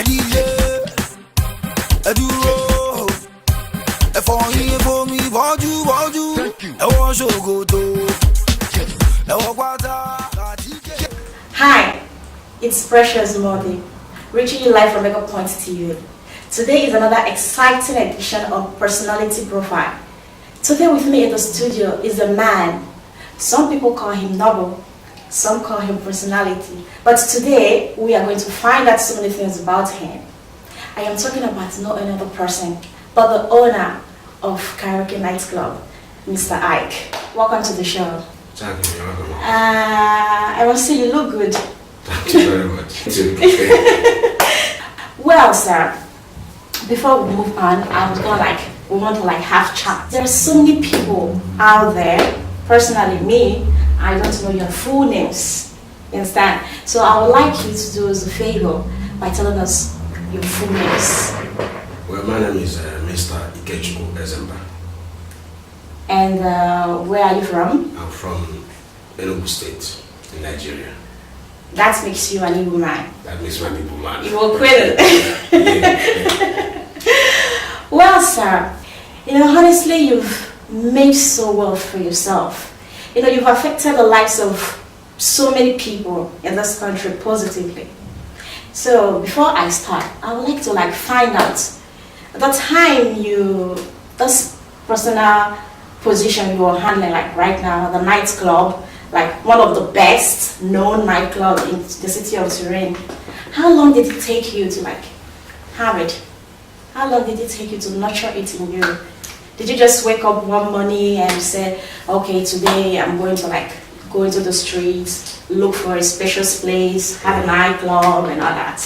Hi, it's Precious Modi, reaching you live from Megalpoint-T.V. Today is another exciting edition of Personality Profile. Today with me in the studio is a man. Some people call him noble, some call him personality. But today we are going to find out so many things about him. I am talking about no another person but the owner of Karaoke nightclub, Mr. Ike. Welcome to the show. Thank you. I must say you look good. Thank you very much. Well, sir, before we move on, we want to have chat. There are so many people out there. Personally, me, I don't know your full names. You understand? So I would like you to do us a favor by telling us your full names. Well, my name is Mr. Ikechukwu Ezemba. And where are you from? I'm from Enugu State in Nigeria. That makes you an Igbo man. That makes me an Igbo man. You will quit it. Well, sir, honestly, you've made so well for yourself. You've affected the lives of so many people in this country positively. So before I start, I would like to find out the time this personal position you are handling right now, the nightclub, one of the best known nightclub in the city of Torino. How long did it take you to have it? How long did it take you to nurture it in you? Did you just wake up one morning and say, okay, today I'm going to go into the streets, look for a spacious place, have a nightclub and all that?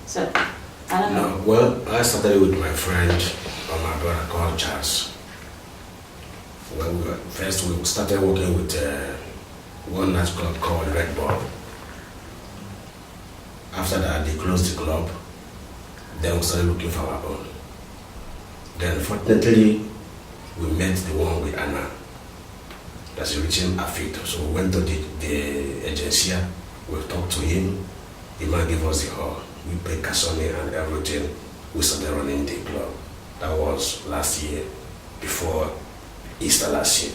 So, I don't know. No, well, I started with my friend or my brother called Charles. Well, first we started working with one nightclub called Red Ball. After that, they closed the club. Then we started looking for our own. Then, fortunately, we met the one with Anna. That's a reaching Afit. So we went to the agency. We talked to him. The man gave us the hall. We paid Kasoni and everything. We started running the club. That was last year, before Easter last year.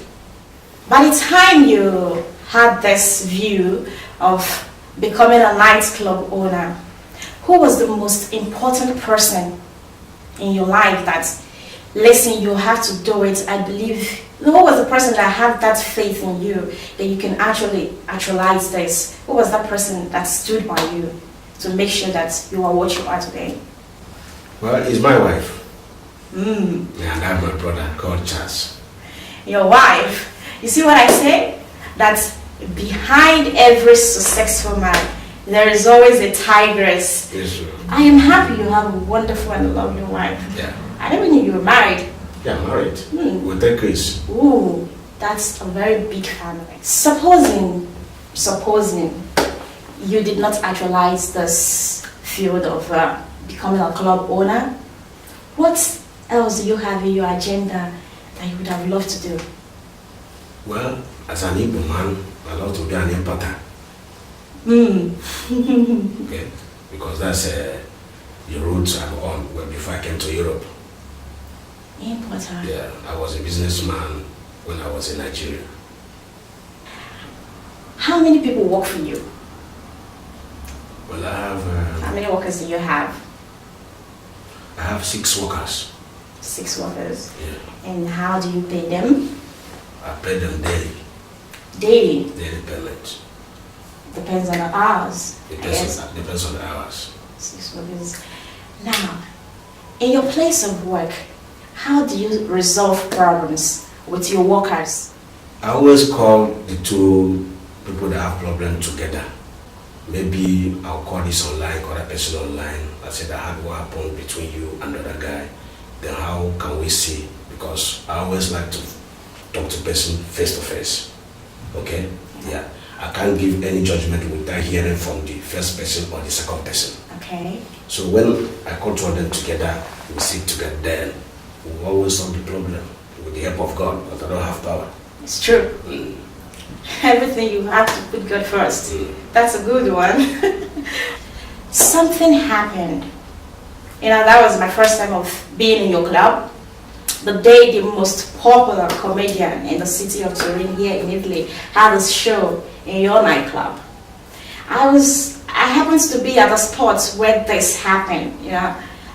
By the time you had this view of becoming a nightclub owner, who was the most important person in your life that, listen, you have to do it? I believe, who was the person that had that faith in you that you can actually actualize this? Who was that person that stood by you to make sure that you are what you are today? Well, it's my wife. And I have my brother called Charles. Your wife. You see what I say? That behind every successful man, there is always a tigress. Yes, sir. I am happy you have a wonderful and lovely wife. Yeah. I never knew you were married. Yeah, married. With 3 kids. Ooh, that's a very big family. Supposing you did not actualize this field of becoming a club owner, what else do you have in your agenda that you would have loved to do? Well, as an Igbo man, I love to be an importer. Okay, because that's the roots I'm on before I came to Europe. Importer? Yeah, I was a businessman when I was in Nigeria. How many people work for you? Well, I have... How many workers do you have? I have 6 workers. 6 workers? Yeah. And how do you pay them? I pay them daily. Daily? Daily payment. Depends on the hours. Depends on the hours. 6 workers. Now, in your place of work, how do you resolve problems with your workers? I always call the 2 people that have problems together. Maybe I'll call this online, call that person online. I said I had what happened between you and the other guy. Then how can we see? Because I always like to talk to person face to face. Okay? Yeah. I can't give any judgment without hearing from the first person or the second person. Okay. So when I control them together, we sit together, then we always solve the problem with the help of God, but I don't have power. It's true. Everything you have to put God first. That's a good one. Something happened That was my first time of being in your club. The day the most popular comedian in the city of Torino here in Italy had a show in your nightclub. I happened to be at a spot where this happened,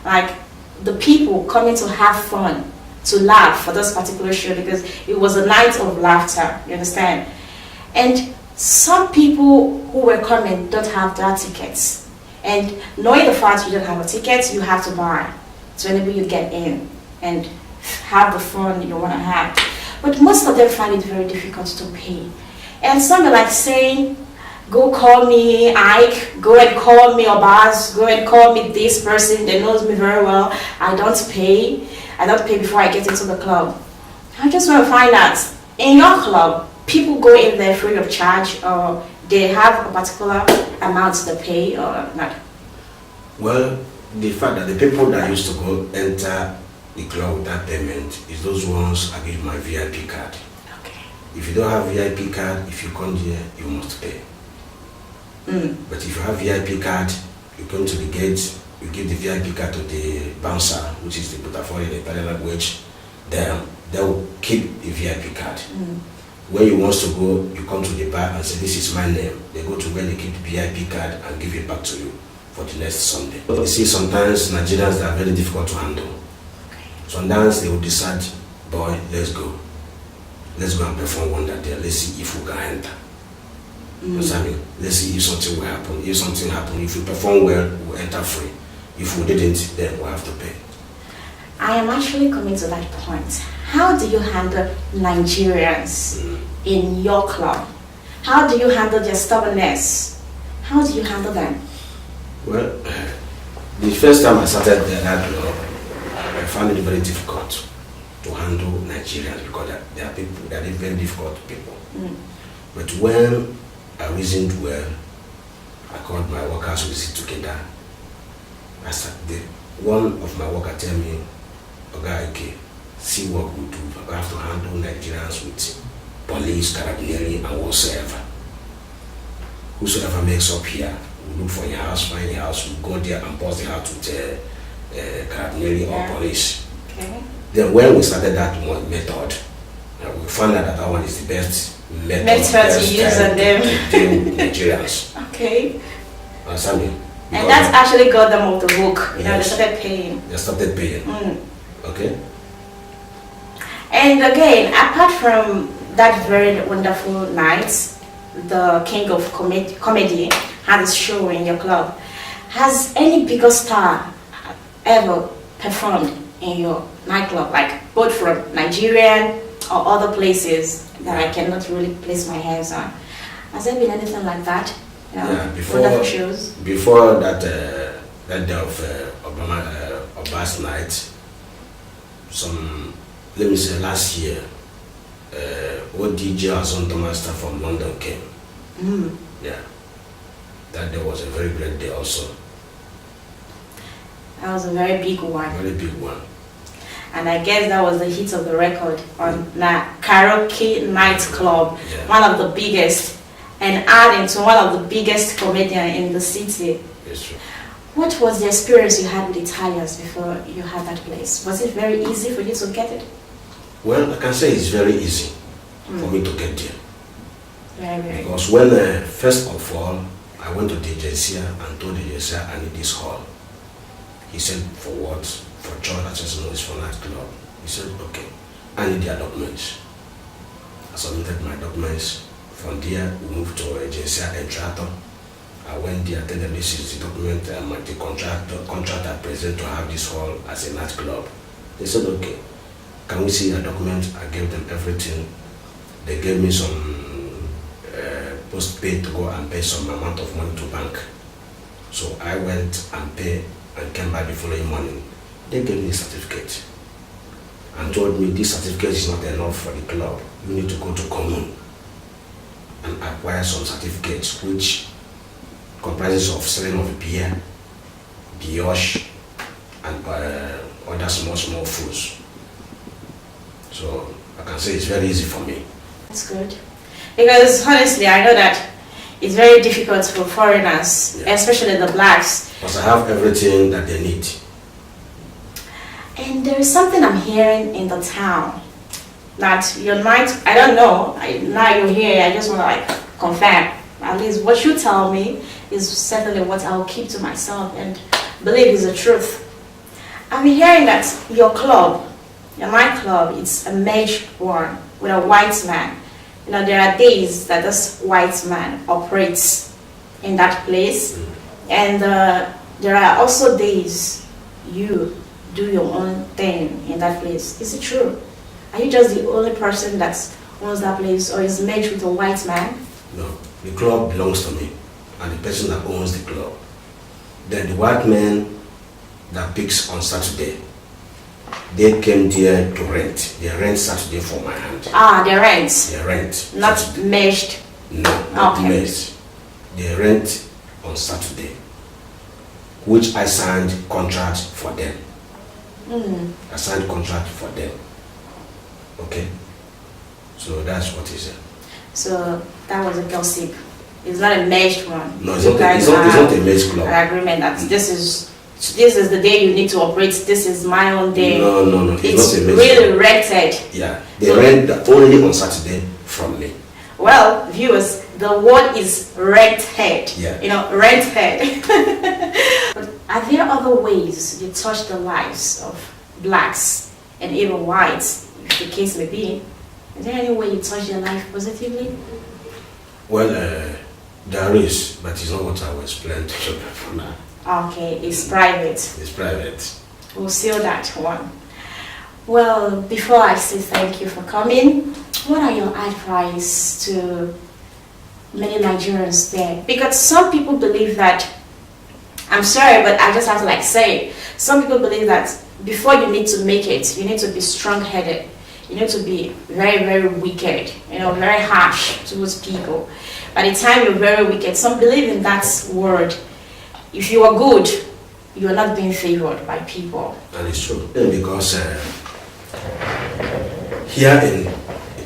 like the people coming to have fun, to laugh for this particular show because it was a night of laughter, you understand? And some people who were coming don't have their tickets. And knowing the fact you don't have a ticket, you have to buy to enable you to get in and have the fun you want to have. But most of them find it very difficult to pay. And some are like saying, go call me Ike, go and call me Obaz, go and call me this person that knows me very well. I don't pay before I get into the club. I just want to find out, in your club, people go in there free of charge, or they have a particular amount to pay or not? Well, the fact that the people that used to go enter the club without payment is those ones I give my VIP card. Okay. If you don't have VIP card, if you come here, you must pay. But if you have VIP card, you come to the gate, you give the VIP card to the bouncer, which is the butterfly in the Italian language, then they will keep the VIP card. When you want to go, you come to the bar and say, this is my name. They go to where they keep the VIP card and give it back to you for the next Sunday. But you see, sometimes Nigerians are very difficult to handle. Sometimes they will decide, boy, let's go. Let's go and perform one that day. Let's see if we can enter. Let's see if something will happen. If something happens, if we perform well, we'll enter free. If we didn't, then we'll have to pay. I am actually coming to that point. How do you handle Nigerians in your club? How do you handle their stubbornness? How do you handle them? Well, the first time I started that club, I found it very difficult to handle Nigerians because they are people, they are very difficult people. But when I reasoned well, I called my workers, we sit together. One of my workers tell me, okay, see what we do. I have to handle Nigerians with police, carabinieri, and whatsoever. Whosoever makes up here, we look for your house, find your house, we go there and bust the house with carabinieri or police. Okay. Then when we started that one method, we found out that one is the best method to use on them. To deal with Nigerians. Okay. Understand me? And that's actually got them off the hook. Yes. They started paying. They started paying. Okay. And again, apart from that very wonderful night, the king of comedy had a show in your club. Has any bigger star ever performed in your nightclub, like both from Nigerian or other places that I cannot really place my hands on? Has there been anything like that? Yeah, wonderful shows. Before that, that day of Oba's night, let me say last year, what DJ Azon Master from London came. Yeah, that day was a very great day also. That was a very big one. Very big one. And I guess that was the hit of the record on Karaoke nightclub, one of the biggest, and adding to one of the biggest comedians in the city. Yes, true. What was the experience you had with Italians before you had that place? Was it very easy for you to get it? Well, I can say it's very easy for me to get there. Very, very. Because when, first of all, I went to DJ Sia and told DJ Sia I need this hall. He said, for what? For church. I said, no, it's for nightclub. He said, okay, I need their documents. I submitted my documents. From there, we moved to Agency Entrato. I went there, told them this is the document the contract I present to have this hall as a nightclub. They said, okay, can we see a document? I gave them everything. They gave me some postpaid to go and pay some amount of money to bank. So I went and paid and came back the following morning. They gave me a certificate and told me this certificate is not enough for the club. You need to go to commune and acquire some certificates which comprises of selling of beer, brioche, and other small foods. So I can say it's very easy for me. That's good. Because honestly, I know that it's very difficult for foreigners, especially the blacks. Because I have everything that they need. And there is something I'm hearing in the town that you might, I don't know, now you're here, I just want to like confirm. At least what you tell me is certainly what I'll keep to myself and believe is the truth. I'm hearing that your club, your nightclub, it's a merged one with a white man. You know, there are days that this white man operates in that place, and there are also days you do your own thing in that place. Is it true? Are you just the only person that owns that place, or is merged with a white man? No, the club belongs to me, and the person that owns the club. Then the white man that picks on Saturday, they came there to rent. They rent Saturday for my hand. Ah, they rent. They rent. Not Saturday. merged. No, not Okay. merged. They rent on Saturday, which I signed contract for them. I signed contract for them. Okay? So that's what he said. So that was a gossip. It's not a merged one. No, it's You not, guys it's not have a merged club. an agreement that this is the day you need to operate. This is my own day. No, it's It's not a merged really club. rented. Yeah, they rent only on Saturday from me. Well, viewers, the word is rented. Yeah. You know, rented. But are there other ways you touch the lives of blacks and even whites, if the case may be? Is there any way you touch their life positively? Well, there is, but it's not what I will explain to you for now. Okay, it's private. It's private. We'll seal that one. Well, before I say thank you for coming, what are your advice to many Nigerians there? Because some people believe that, I'm sorry, but I just have to like say it. Some people believe that before you need to make it, you need to be strong-headed. You need to be very, very wicked, you know, very harsh towards people. By the time you're very wicked, some believe in that word. If you are good, you are not being favored by people. And it's true. Because here in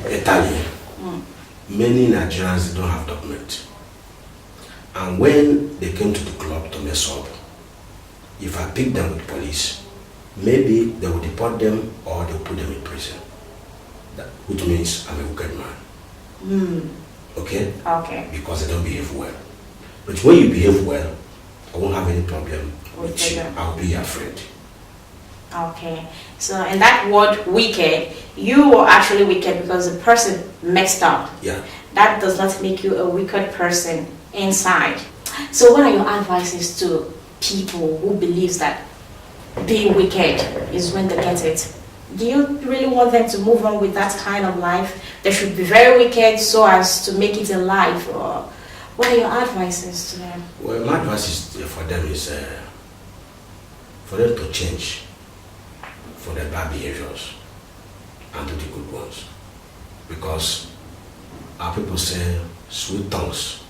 Italy, many Nigerians don't have documents. And when they came to the club to mess up, if I pick them with police, maybe they will deport them or they'll put them in prison. Which means I'm a wicked man. Okay? Okay. Because they don't behave well. But when you behave well, I won't have any problem with you. I'll be your friend. Okay. So in that word wicked, you were actually wicked because the person messed up. Yeah. That does not make you a wicked person inside. So what are your advices to people who believes that being wicked is when they get it? Do you really want them to move on with that kind of life? They should be very wicked so as to make it a life, or what are your advices to them? Well, my advice for them is for them to change for their bad behaviors and do the good ones. Because our people say sweet tongues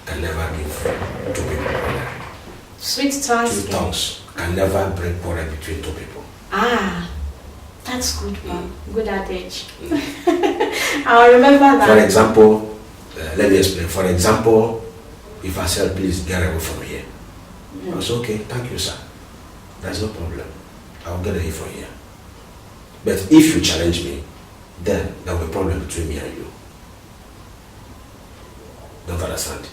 can never give two people quarrel. Sweet tongues. Sweet tongues can never bring quarrel between two people. Ah, that's good one. Good adage. I'll remember that. For example, let me explain. For example, if I say, please get away from here. I say, okay, thank you, sir. There's no problem. I'll get away from here. But if you challenge me, then there will be a problem between me and you. Don't understand?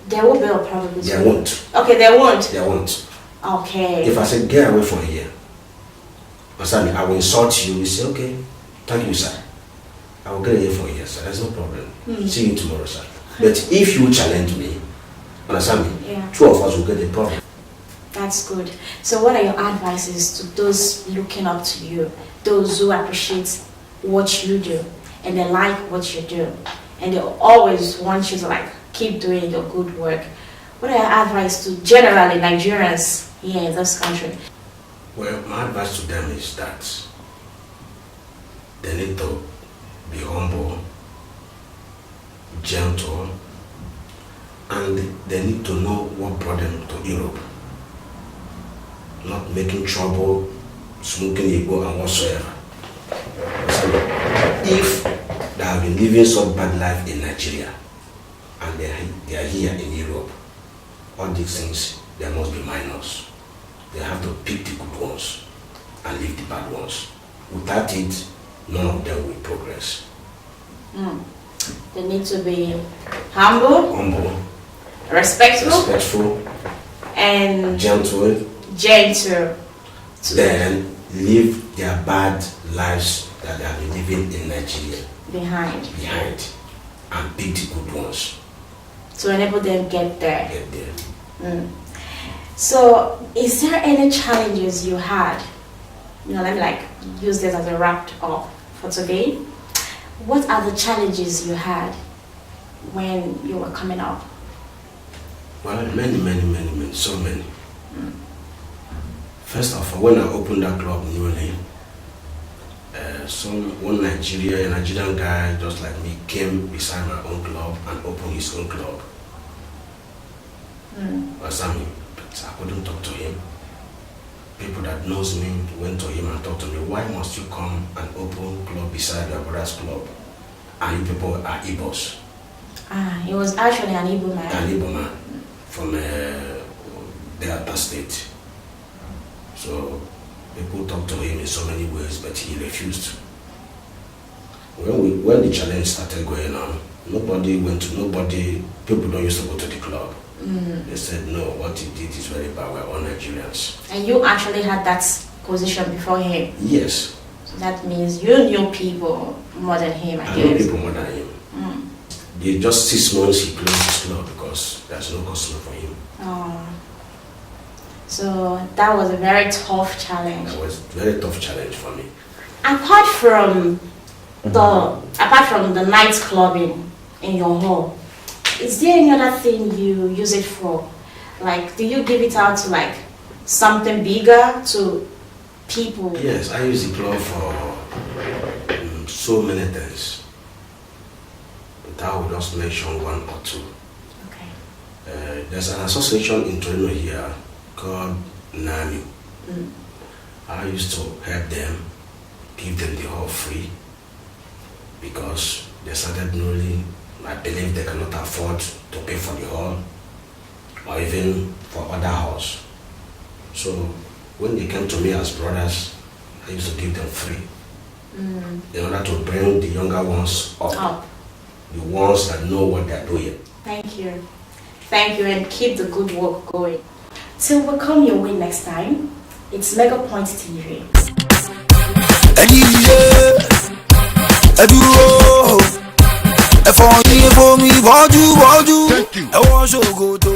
There will be a problem between There won't. Okay, there won't. There won't. Okay. If I say, get away from here, I will insult you. You say, okay, thank you, sir. I will get away from here, sir. There's no problem. See you tomorrow, sir. But if you challenge me, understand me? Yeah. Two of us will get a problem. That's good. So what are your advices to those looking up to you, those who appreciate what you do and they like what you do and they always want you to like keep doing your good work? What are your advice to generally Nigerians here in this country? Well, my advice to them is that they need to be humble, gentle, and they need to know what brought them to Europe. Not making trouble, smoking ego and whatsoever. So if they have been living such bad life in Nigeria and they are here in Europe, all these things, they must be minors. They have to pick the good ones. and leave the bad ones. Without it, none of them will progress. They need to be humble, respectful, and gentle. Then leave their bad lives that they have been living in Nigeria behind, and pick the good ones to enable them get there. So, is there any challenges you had? Let me use this as a wrap up for today. What are the challenges you had when you were coming up? Well, many, so many. First of all, when I opened that club newly, one Nigerian guy just like me came beside my own club and opened his own club. But I couldn't talk to him. People that knows me went to him and talked to me. Why must you come and open club beside your brother's club? And you people are Igbos. He was actually an Igbo man. An Igbo man from Delta State. So people talked to him in so many ways, but he refused. When the challenge started going on, people don't used to go to the club. They said, no, what he did is very bad, we're all Nigerians. And you actually had that position before him? Yes. So that means you knew people more than him, I guess. I knew people more than him. Just 6 months he closed his club because there's no customer for him. So that was a very tough challenge. That was a very tough challenge for me. Apart from the night clubbing in your hall, is there any other thing you use it for? Do you give it out to something bigger to people? Yes, I use the club for so many things. But I will just mention one or two. Okay. There's an association in Torino here called Nite. I used to help them, give them the hall free because they started newly. I believe they cannot afford to pay for the hall or even for other halls. So when they came to me as brothers, I used to give them free in order to bring the younger ones up. The ones that know what they're doing. Thank you, and keep the good work going. Till we come your way next time, it's Megalpoint-T.V. For me, for me, for you, I want to go to